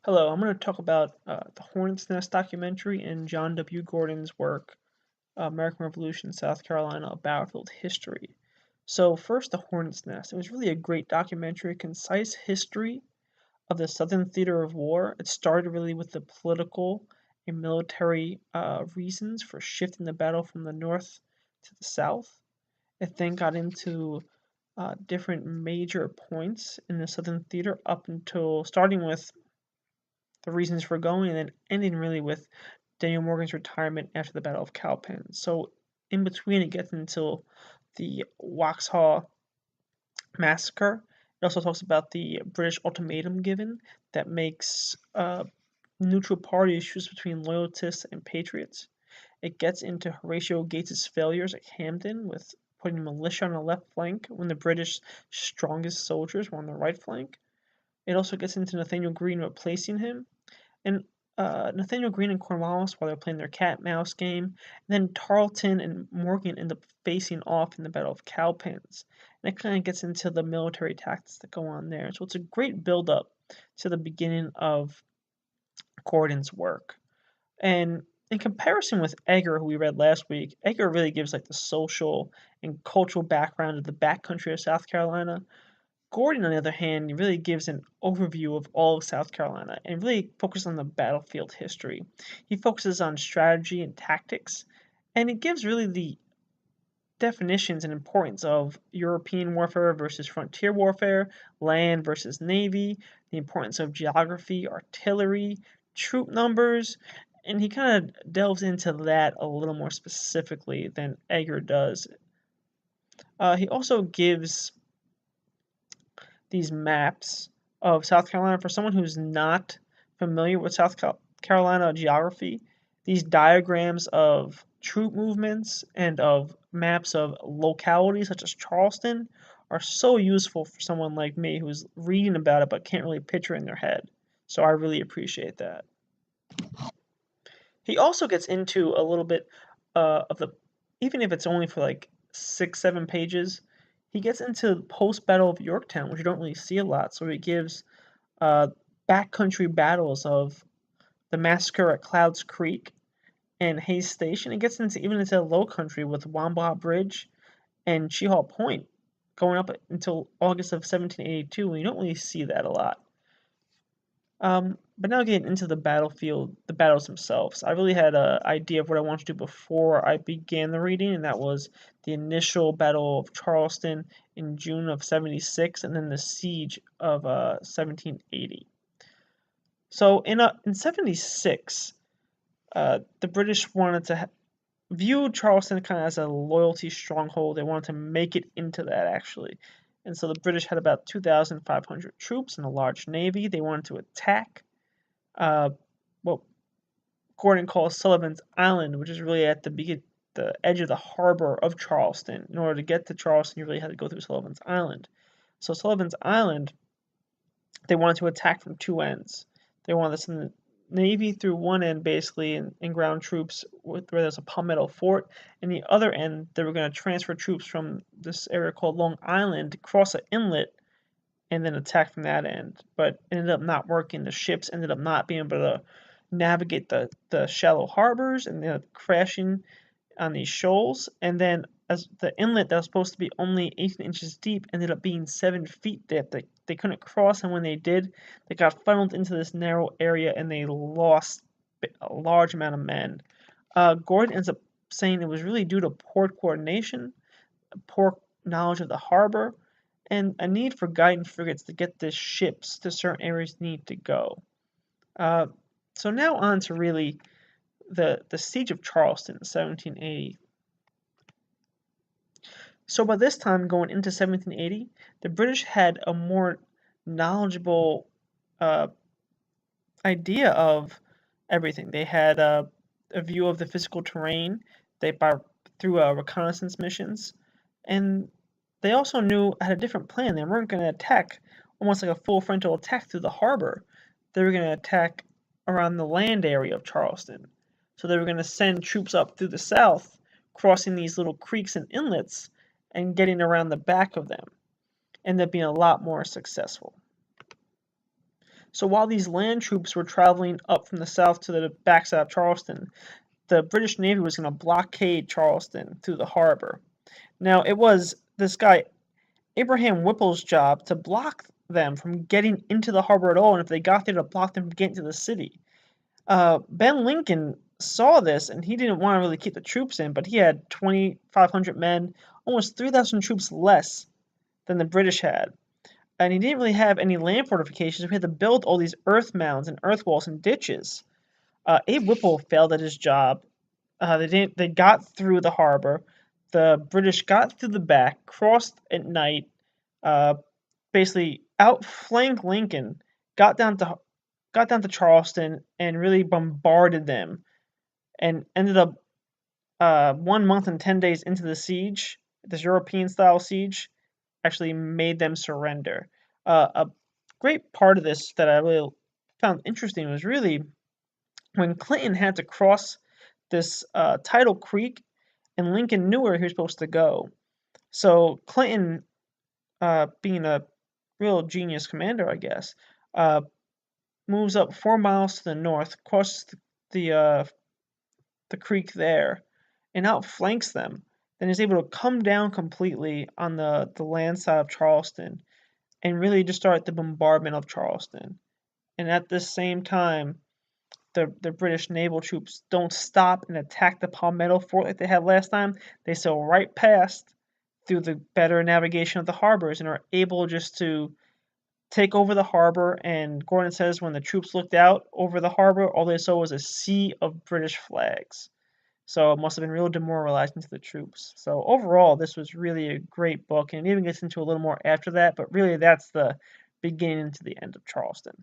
Hello, I'm going to talk about the Hornet's Nest documentary and John W. Gordon's work, American Revolution, South Carolina, a Battlefield History. So, first, the Hornet's Nest. It was really a great documentary, concise history of the Southern theater of war. It started really with the political and military reasons for shifting the battle from the north to the south. It then got into different major points in the Southern theater up until starting with the reasons for going, and then ending really with Daniel Morgan's retirement after the Battle of Cowpens. So in between, it gets into the Waxhaw massacre. It also talks about the British ultimatum given that makes neutral parties choose between loyalists and patriots. It gets into Horatio Gates's failures at Hamden with putting militia on the left flank when the British strongest soldiers were on the right flank. It also gets into Nathaniel Greene replacing him, and Nathaniel Greene and Cornwallis while they're playing their cat mouse game. And then Tarleton and Morgan end up facing off in the Battle of Cowpens. And it kind of gets into the military tactics that go on there. So it's a great build up to the beginning of Gordon's work. And in comparison with Edgar, who we read last week, Edgar really gives like the social and cultural background of the backcountry of South Carolina. Gordon, on the other hand, really gives an overview of all of South Carolina and really focuses on the battlefield history. He focuses on strategy and tactics, and it gives really the definitions and importance of European warfare versus frontier warfare, land versus navy, the importance of geography, artillery, troop numbers, and he kind of delves into that a little more specifically than Edgar does. He also gives these maps of South Carolina for someone who's not familiar with Carolina geography. These diagrams of troop movements and of maps of localities such as Charleston are so useful for someone like me who's reading about it but can't really picture it in their head. So I really appreciate that. He also gets into a little bit of the, even if it's only for like 6, 7 pages, he gets into post Battle of Yorktown, which you don't really see a lot. So he gives uh, backcountry battles of the massacre at Clouds Creek and Hayes Station. It gets into even into low country with Wambaugh Bridge and Chehall Point going up until August of 1782, and you don't really see that a lot. But now getting into the battlefield, the battles themselves, I really had an idea of what I wanted to do before I began the reading, and that was the initial Battle of Charleston in June of 76, and then the siege of 1780. So in 76, the British wanted to view Charleston kind of as a loyalty stronghold. They wanted to make it into that actually. And so the British had about 2,500 troops and a large navy. They wanted to attack uh, what Gordon calls Sullivan's Island, which is really at the edge of the harbor of Charleston. In order to get to Charleston, you really had to go through Sullivan's Island. So Sullivan's Island, they wanted to attack from two ends. They wanted to send the Navy through one end, basically, and ground troops where there's a Palmetto Fort. And the other end, they were going to transfer troops from this area called Long Island, cross an inlet, and then attack from that end. But it ended up not working. The ships ended up not being able to navigate the shallow harbors and ended up crashing on these shoals. And then as the inlet that was supposed to be only 18 inches deep ended up being 7 feet deep. They couldn't cross, and when they did, they got funneled into this narrow area and they lost a large amount of men. Gordon ends up saying it was really due to poor coordination, poor knowledge of the harbor, and a need for guiding frigates to get the ships to certain areas need to go. Uh, so now on to really the siege of Charleston in 1780. So by this time, going into 1780, the British had a more knowledgeable uh, idea of everything. They had a view of the physical terrain. They by through reconnaissance missions, and they also knew had a different plan. They weren't going to attack almost like a full frontal attack through the harbor. They were going to attack around the land area of Charleston. So they were going to send troops up through the south, crossing these little creeks and inlets, and getting around the back of them. Ended up being a lot more successful. So while these land troops were traveling up from the south to the backside of Charleston, the British Navy was going to blockade Charleston through the harbor. Now, it was this guy, Abraham Whipple's job to block them from getting into the harbor at all, and if they got there, to block them from getting to the city. Ben Lincoln saw this, and he didn't want to really keep the troops in, but he had 2,500 men, almost 3,000 troops less than the British had. And he didn't really have any land fortifications. So he had to build all these earth mounds and earth walls and ditches. Abe Whipple failed at his job. They got through the harbor. The British got through the back, crossed at night, uh, basically outflanked Lincoln, got down to Charleston, and really bombarded them, and ended up 1 month and 10 days into the siege, this European-style siege, actually made them surrender. A great part of this that I really found interesting was really when Clinton had to cross this Tidal Creek, and Lincoln knew where he was supposed to go. So Clinton, being a real genius commander, I guess, moves up 4 miles to the north, crosses the creek there, and outflanks them. Then is able to come down completely on the land side of Charleston and really just start the bombardment of Charleston. And at the same time, the British naval troops don't stop and attack the Palmetto Fort like they had last time. They sail right past through the better navigation of the harbors and are able just to take over the harbor. And Gordon says when the troops looked out over the harbor, all they saw was a sea of British flags. So it must have been real demoralizing to the troops. So overall, this was really a great book, and it even gets into a little more after that. But really, that's the beginning to the end of Charleston.